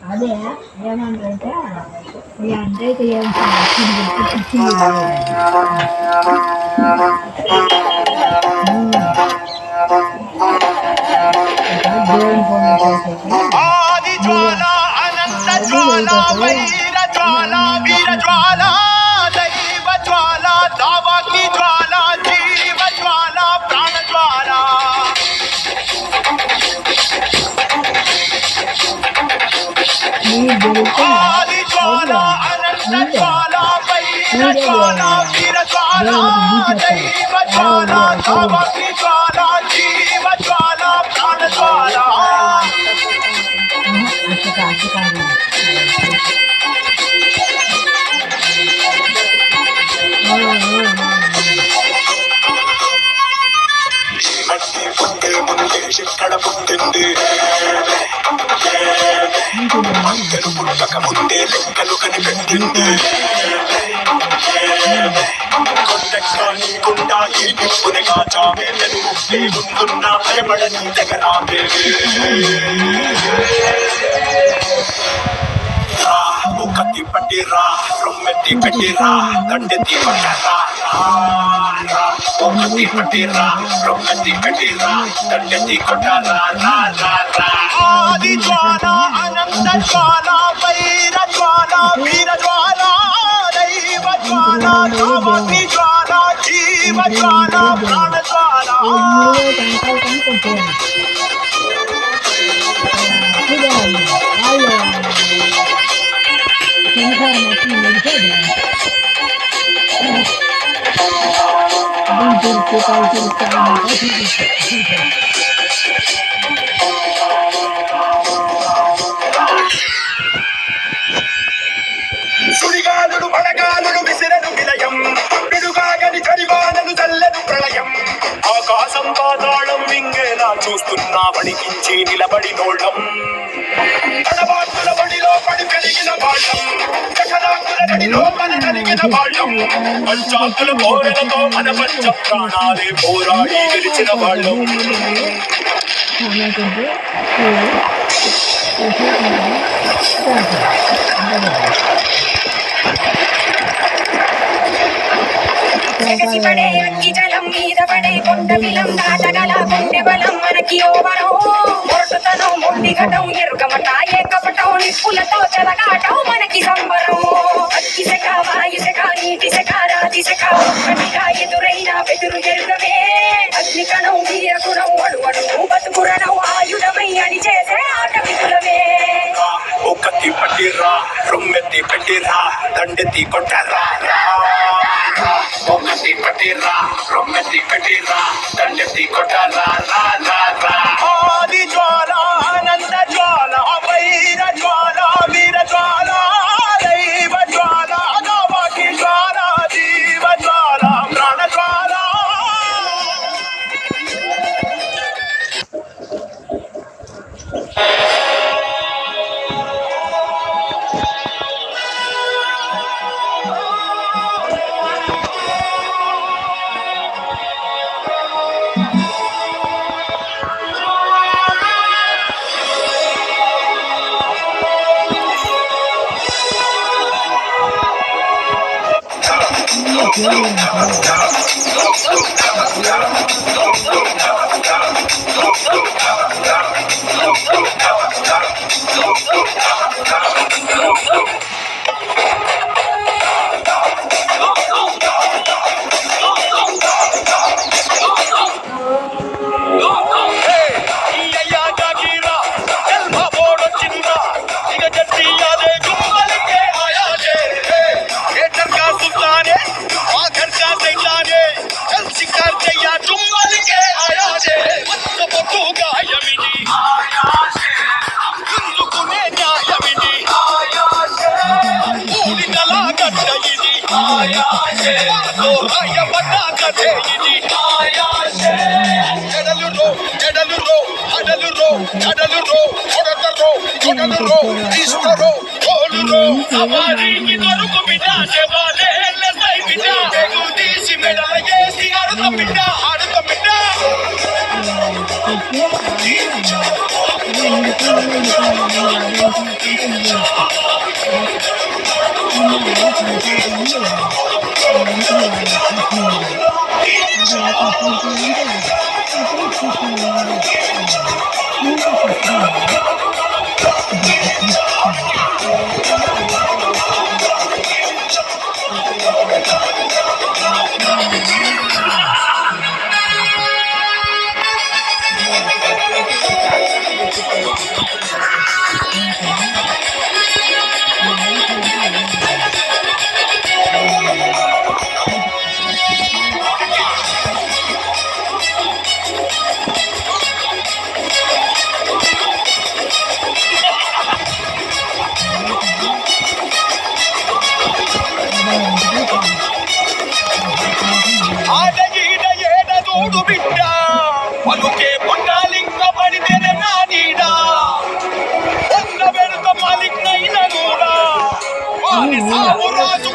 అదే ఏమంటే ఈ అంటే ఏం ఆది జ్వాల అనంత జ్వాల వైర జ్వాల వీర జ్వాల దైవ జ్వాల దావాకి జ్వాల జీవ జ్వాల ప్రాణ జ్వాల ఆది జ్వాల అనంత జ్వాల వైర జ్వాల వీర జ్వాల దైవ జ్వాల దావాకి జ్వాల జీవ జ్వాల ప్రాణ జ్వాల మట్టి పుట్టే ముందే ఇక్కడ పుట్టింది లెక్కలు పుట్టక ముందే లెక్కలు కనిపెట్టింది కొండెక్కా నీకుండా ఈ నిప్పుని కాచావే ముప్పే ముందున్నా భయపడని దగ్గరావే కత్తి పట్టిరా రొమ్మెత్తి పెట్టిరా దండెత్తి పట్టరా కత్తి పట్టిరా రొమ్మెత్తి పెట్టిరా దండెత్తి కొట్టరా ఆది జ్వాల అనంత జ్వాల వైర జ్వాల వీర జ్వాల దైవ జ్వాల దావాకి జ్వాల జీవ జ్వాల ప్రాణ జ్వాల సుడిగాలుడు పడగాలుడు విసిరను విలయం పిడుగాగని చరివానలు చల్లెను ప్రళయం ఆకాశం పాతాళం వింగేలా చూస్తున్నా వణికించి నిలబడి నోళ్ళం తడబాటుల బడిలో పడి పెరిగిన వాళ్ళం చకరాకుల గడిలో మన కలిగిన వాళ్ళం పంచాకుల పోరలతో మన పంచ ప్రాణాలే పోరాడి గెలిచిన వాళ్ళం పడే అగ్గి జలం మీద పడే కొండ బిలం దాటగల గుండె బలం మనకి ఓవరం మొరటుతనం మొండిగటం ఎరుగమట ఏకపటం నిప్పులతో చెలగాటం మనకి సంబరం అగ్గి శక వాయు శక నీటి శక రాతి శక అన్నిగా ఎదురైన బెదురు ఎరుగమే అగ్ని కణం వీర గుణం అడుగడు బతుకురణం ఆయుధమై అని చేసే ఆట విధులమే కత్తి పట్టిరా రొమ్మెత్తి పెట్టిరా దండెత్తి కొట్టరా కత్తి పట్టిరా రొమ్మెత్తి పెట్టిరా దండెత్తి కొట్టరా ఆది జ్వాల అనంత జ్వాల వైర జ్వాల వీర జ్వాల దైవ జ్వాల దావాకి జ్వాల జీవ జ్వాల ప్రాణ జ్వాల ఆడ ఈడ ఏడ చూడు బిడ్డ పలుకే పుట్టాలింక పడితేనే నా నీడ ఉన్న వెనుక పలికైన కూడా వాని సాగు రాజు